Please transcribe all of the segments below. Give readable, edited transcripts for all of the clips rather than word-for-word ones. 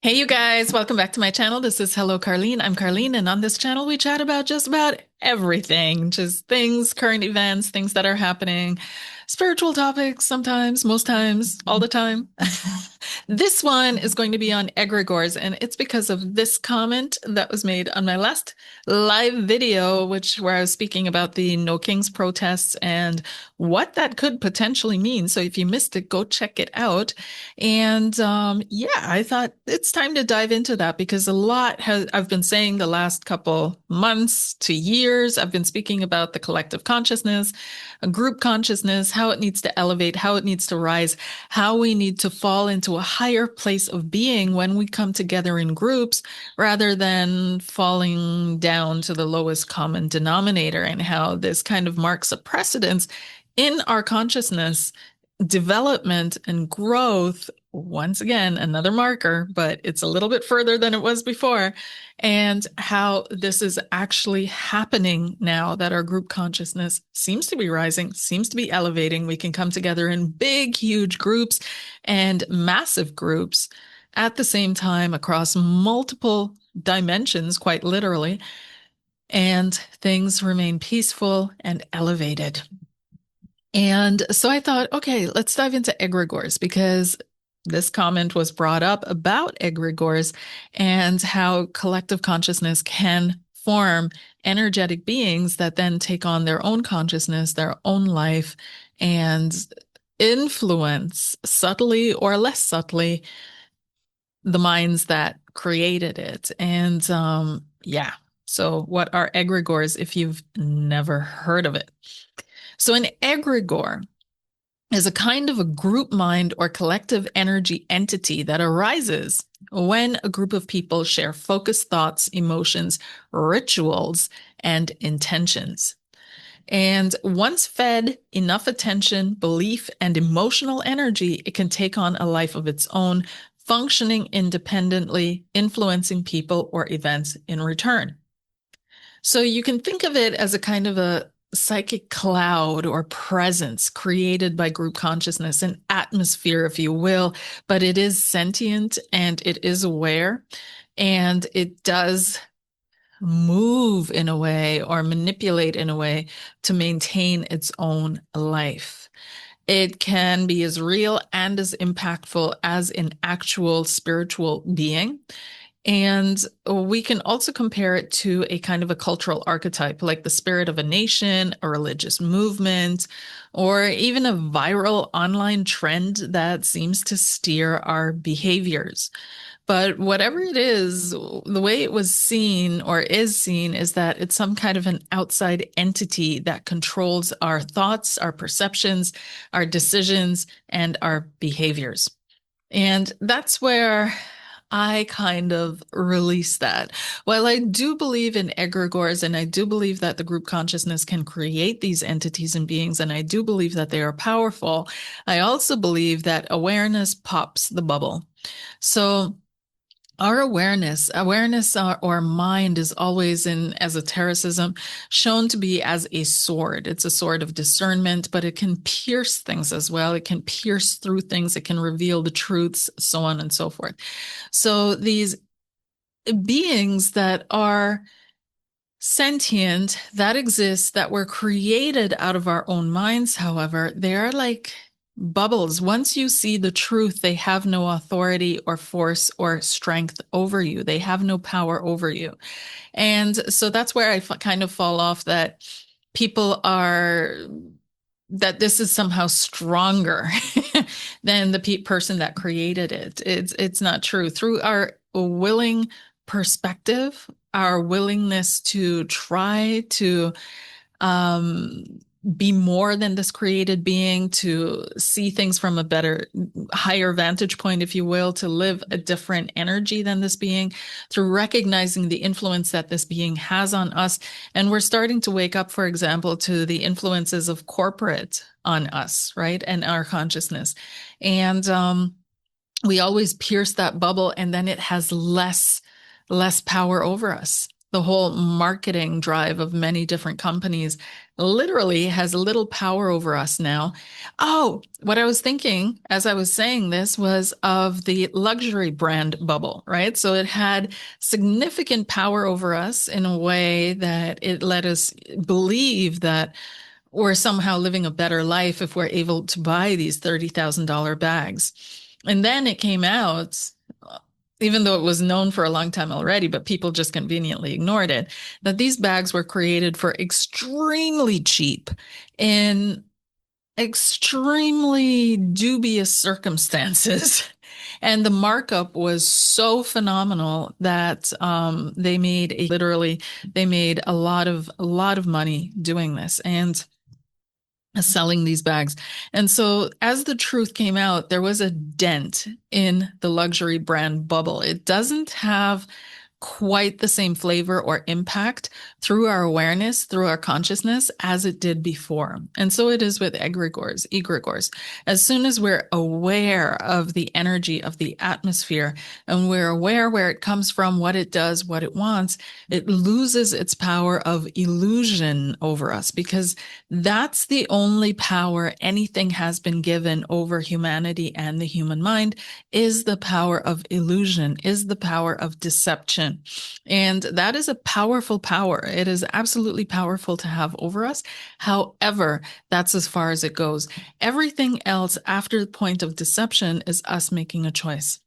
Hey, you guys, welcome back to my channel. This is Hello Karleen. I'm Karleen, and on this channel, we chat about just about everything, just things, current events, things that are happening, spiritual topics sometimes, most times, all the time. This one is going to be on egregores, and it's because of this comment that was made on my last live video, where I was speaking about the No Kings protests and what that could potentially mean. So if you missed it, go check it out. And yeah, I thought it's time to dive into that because a lot has I've been saying the last couple months to years. I've been speaking about the collective consciousness, a group consciousness, how it needs to elevate, how it needs to rise, how we need to fall into a higher place of being when we come together in groups rather than falling down to the lowest common denominator, and how this kind of marks a precedence in our consciousness development and growth. Once again, another marker, but it's a little bit further than it was before, and how this is actually happening now that our group consciousness seems to be rising, seems to be elevating. We can come together in big, huge groups and massive groups at the same time across multiple dimensions, quite literally, and things remain peaceful and elevated. And so I thought, okay, let's dive into egregores because this comment was brought up about egregores and how collective consciousness can form energetic beings that then take on their own consciousness, their own life, and influence subtly or less subtly the minds that created it. And yeah, so what are egregores if you've never heard of it? So an egregore is a kind of a group mind or collective energy entity that arises when a group of people share focused thoughts, emotions, rituals, and intentions. And once fed enough attention, belief, and emotional energy, it can take on a life of its own, functioning independently, influencing people or events in return. So you can think of it as a kind of a psychic cloud or presence created by group consciousness, an atmosphere, if you will, but it is sentient and it is aware, and it does move in a way or manipulate in a way to maintain its own life. It can be as real and as impactful as an actual spiritual being. And we can also compare it to a kind of a cultural archetype, like the spirit of a nation, a religious movement, or even a viral online trend that seems to steer our behaviors. But whatever it is, the way it was seen or is seen is that it's some kind of an outside entity that controls our thoughts, our perceptions, our decisions, and our behaviors. And that's where I kind of release that. While I do believe in egregores and I do believe that the group consciousness can create these entities and beings, and I do believe that they are powerful, I also believe that awareness pops the bubble. So our awareness or mind is always in esotericism shown to be as a sword. It's a sword of discernment, but it can pierce things as well. It can pierce through things. It can reveal the truths, so on and so forth. So these beings that are sentient, that exist, that were created out of our own minds, however, they are like bubbles. Once you see the truth, they have no authority or force or strength over you. They have no power over you. And so that's where I kind of fall off that people are, that this is somehow stronger than the person that created it. It's not true. Through our willing perspective, our willingness to try to um, be more than this created being, to see things from a better, higher vantage point, if you will, to live a different energy than this being, through recognizing the influence that this being has on us. And we're starting to wake up, for example, to the influences of corporate on us, right? And our consciousness. And we always pierce that bubble, and then it has less power over us. The whole marketing drive of many different companies literally has little power over us now. Oh, what I was thinking as I was saying this was of the luxury brand bubble, right? So it had significant power over us in a way that it let us believe that we're somehow living a better life if we're able to buy these $30,000 bags. And then it came out, even though it was known for a long time already, but people just conveniently ignored it, that these bags were created for extremely cheap in extremely dubious circumstances. And the markup was so phenomenal that they made a lot of money doing this. And selling these bags. And so as the truth came out, there was a dent in the luxury brand bubble. It doesn't have quite the same flavor or impact through our awareness, through our consciousness, as it did before. And so it is with egregores. As soon as we're aware of the energy of the atmosphere and we're aware where it comes from, what it does, what it wants, it loses its power of illusion over us, because that's the only power anything has been given over humanity and the human mind, is the power of illusion, is the power of deception. And that is a powerful power. It is absolutely powerful to have over us. However, that's as far as it goes. Everything else after the point of deception is us making a choice.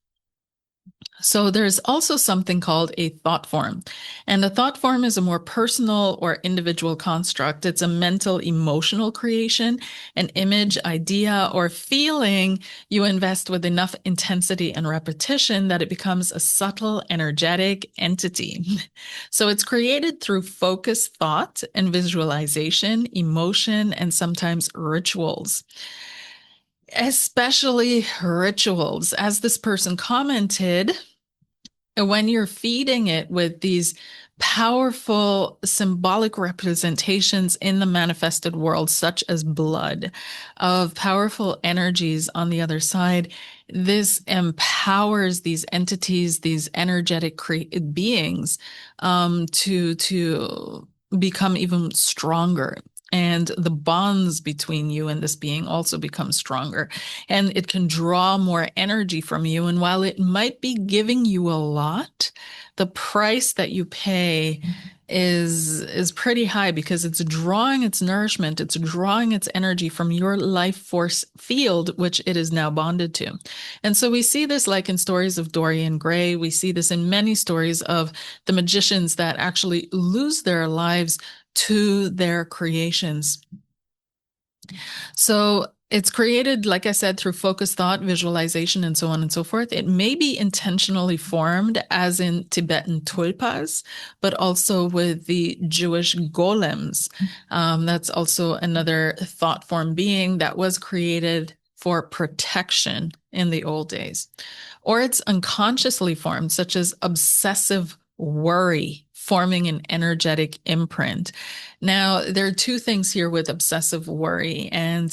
So there's also something called a thought form. And the thought form is a more personal or individual construct. It's a mental, emotional creation, an image, idea, or feeling you invest with enough intensity and repetition that it becomes a subtle, energetic entity. So it's created through focused thought and visualization, emotion, and sometimes rituals. Especially rituals. As this person commented, when you're feeding it with these powerful symbolic representations in the manifested world, such as blood, of powerful energies on the other side, this empowers these entities, these energetic beings, to become even stronger. And the bonds between you and this being also become stronger. And it can draw more energy from you. And while it might be giving you a lot, the price that you pay is pretty high, because it's drawing its nourishment, it's drawing its energy from your life force field, which it is now bonded to. And so we see this like in stories of Dorian Gray. We see this in many stories of the magicians that actually lose their lives to their creations. So it's created, like I said, through focused thought, visualization, and so on and so forth. It may be intentionally formed, as in Tibetan tulpas, but also with the Jewish golems. That's also another thought form being that was created for protection in the old days. Or it's unconsciously formed, such as obsessive worry, forming an energetic imprint. Now, there are two things here with obsessive worry and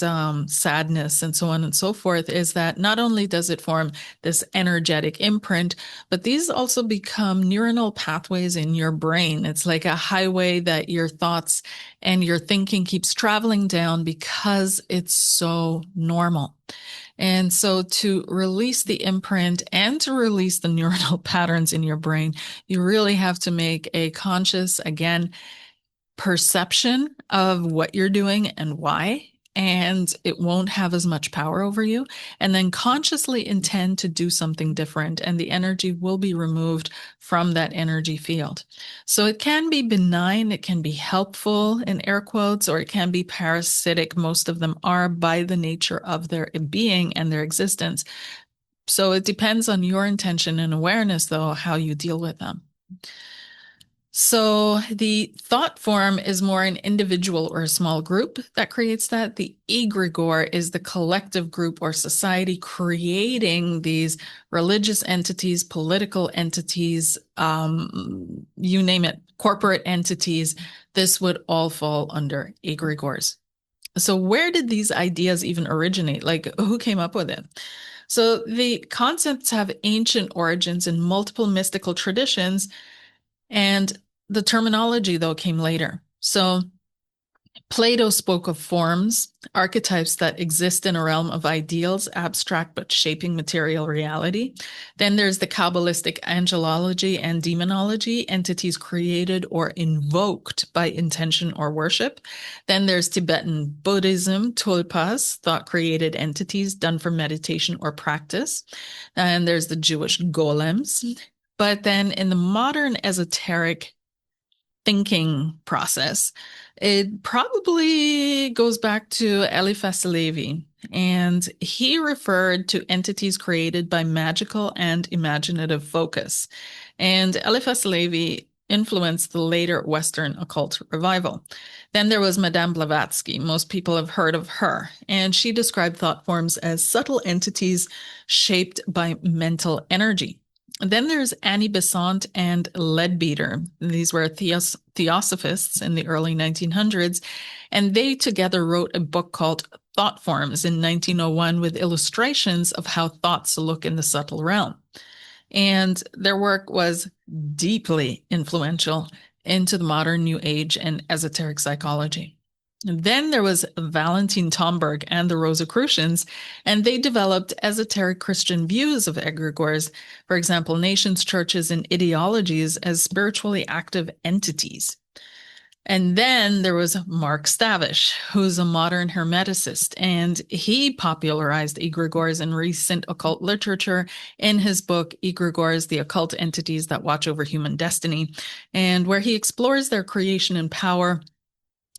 sadness and so on and so forth, is that not only does it form this energetic imprint, but these also become neuronal pathways in your brain. It's like a highway that your thoughts and your thinking keeps traveling down because it's so normal. And so to release the imprint and to release the neuronal patterns in your brain, you really have to make a conscious, again, perception of what you're doing and why, and it won't have as much power over you. And then consciously intend to do something different, and the energy will be removed from that energy field. So it can be benign, it can be helpful in air quotes, or it can be parasitic. Most of them are, by the nature of their being and their existence. So it depends on your intention and awareness, though, how you deal with them. So the thought form is more an individual or a small group that creates that. The egregore is the collective group or society creating these religious entities, political entities, you name it, corporate entities. This would all fall under egregores. So where did these ideas even originate? Like, who came up with it? So the concepts have ancient origins in multiple mystical traditions, and The terminology, though, came later. So Plato spoke of forms, archetypes that exist in a realm of ideals, abstract but shaping material reality. Then there's the Kabbalistic angelology and demonology, entities created or invoked by intention or worship. Then there's Tibetan Buddhism, tulpas, thought created entities done for meditation or practice. And there's the Jewish golems. But then in the modern esoteric thinking process, it probably goes back to Eliphas Levi, and he referred to entities created by magical and imaginative focus. And Eliphas Levi influenced the later Western occult revival. Then there was Madame Blavatsky. Most people have heard of her, and she described thought forms as subtle entities shaped by mental energy. Then there's Annie Besant and Leadbeater. These were theosophists in the early 1900s, and they together wrote a book called Thought Forms in 1901 with illustrations of how thoughts look in the subtle realm. And their work was deeply influential into the modern New Age and esoteric psychology. And then there was Valentin Tomberg and the Rosicrucians, and they developed esoteric Christian views of egregores, for example, nations, churches, and ideologies as spiritually active entities. And then there was Mark Stavish, who's a modern hermeticist, and he popularized egregores in recent occult literature in his book, Egregores, the Occult Entities That Watch Over Human Destiny, and where he explores their creation and power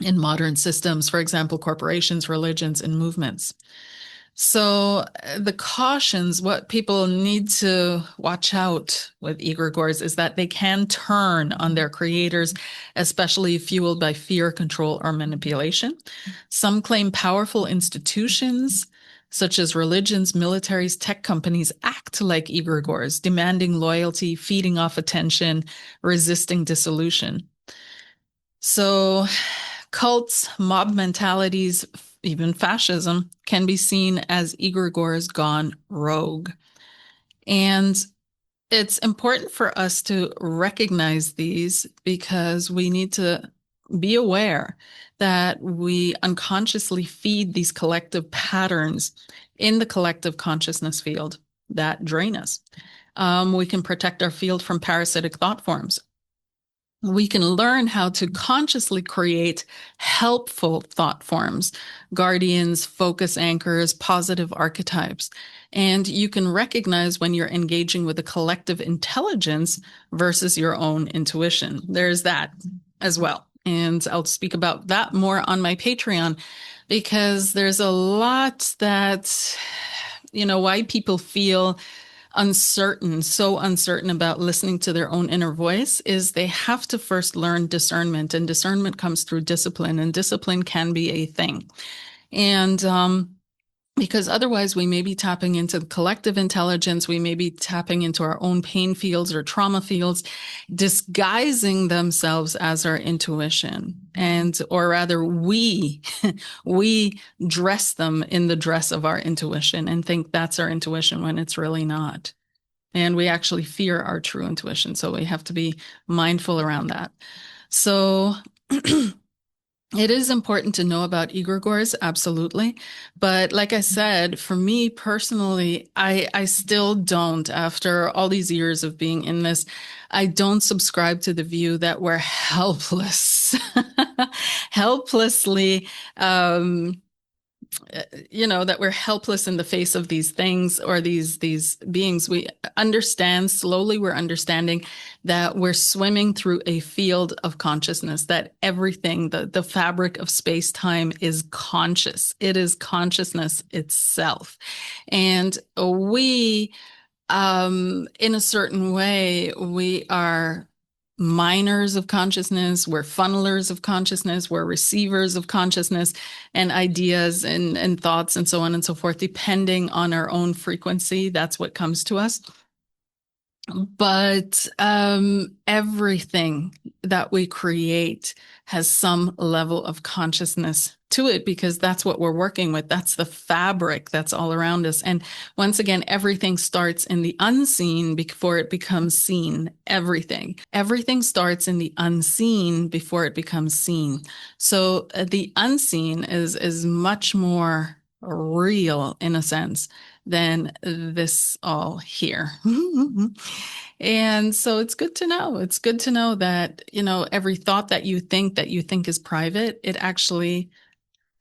in modern systems, for example, corporations, religions, and movements. So the cautions, what people need to watch out with egregores is that they can turn on their creators, especially fueled by fear, control, or manipulation. Some claim powerful institutions, such as religions, militaries, tech companies, act like egregores, demanding loyalty, feeding off attention, resisting dissolution. So cults, mob mentalities, even fascism can be seen as egregores gone rogue. And it's important for us to recognize these because we need to be aware that we unconsciously feed these collective patterns in the collective consciousness field that drain us. We can protect our field from parasitic thought forms. We can learn how to consciously create helpful thought forms, guardians, focus anchors, positive archetypes. And you can recognize when you're engaging with a collective intelligence versus your own intuition. There's that as well. And I'll speak about that more on my Patreon because there's a lot that, why people feel so uncertain about listening to their own inner voice is they have to first learn discernment, and discernment comes through discipline, and discipline can be a thing. And because otherwise we may be tapping into the collective intelligence, we may be tapping into our own pain fields or trauma fields, disguising themselves as our intuition. Or rather, we dress them in the dress of our intuition and think that's our intuition when it's really not. And we actually fear our true intuition. So we have to be mindful around that. So it is important to know about egregores, absolutely. But like I said, for me personally, I still don't, after all these years of being in this, I don't subscribe to the view that we're helpless, helplessly, that we're helpless in the face of these things or these beings. We understand slowly, we're understanding that we're swimming through a field of consciousness, that everything, the fabric of space-time is conscious. It is consciousness itself. And we, in a certain way, we are miners of consciousness, we're funnelers of consciousness, we're receivers of consciousness and ideas and thoughts and so on and so forth, depending on our own frequency. That's what comes to us. But everything that we create has some level of consciousness to it because that's what we're working with. That's the fabric that's all around us. And once again, everything starts in the unseen before it becomes seen. Everything starts in the unseen before it becomes seen. So the unseen is much more real in a sense than this all here. And so it's good to know. It's good to know that, every thought that you think is private, it actually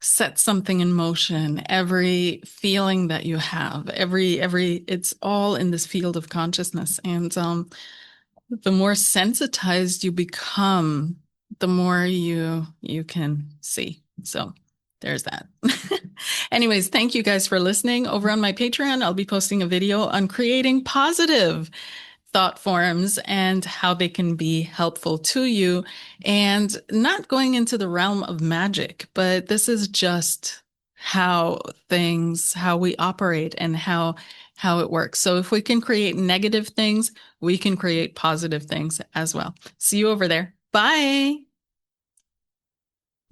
sets something in motion. Every feeling that you have, it's all in this field of consciousness. And the more sensitized you become, the more you can see. So there's that. Anyways, thank you guys for listening. Over on my Patreon, I'll be posting a video on creating positive thought forms and how they can be helpful to you, and not going into the realm of magic, but this is just how we operate and how it works. So if we can create negative things, we can create positive things as well. See you over there. Bye.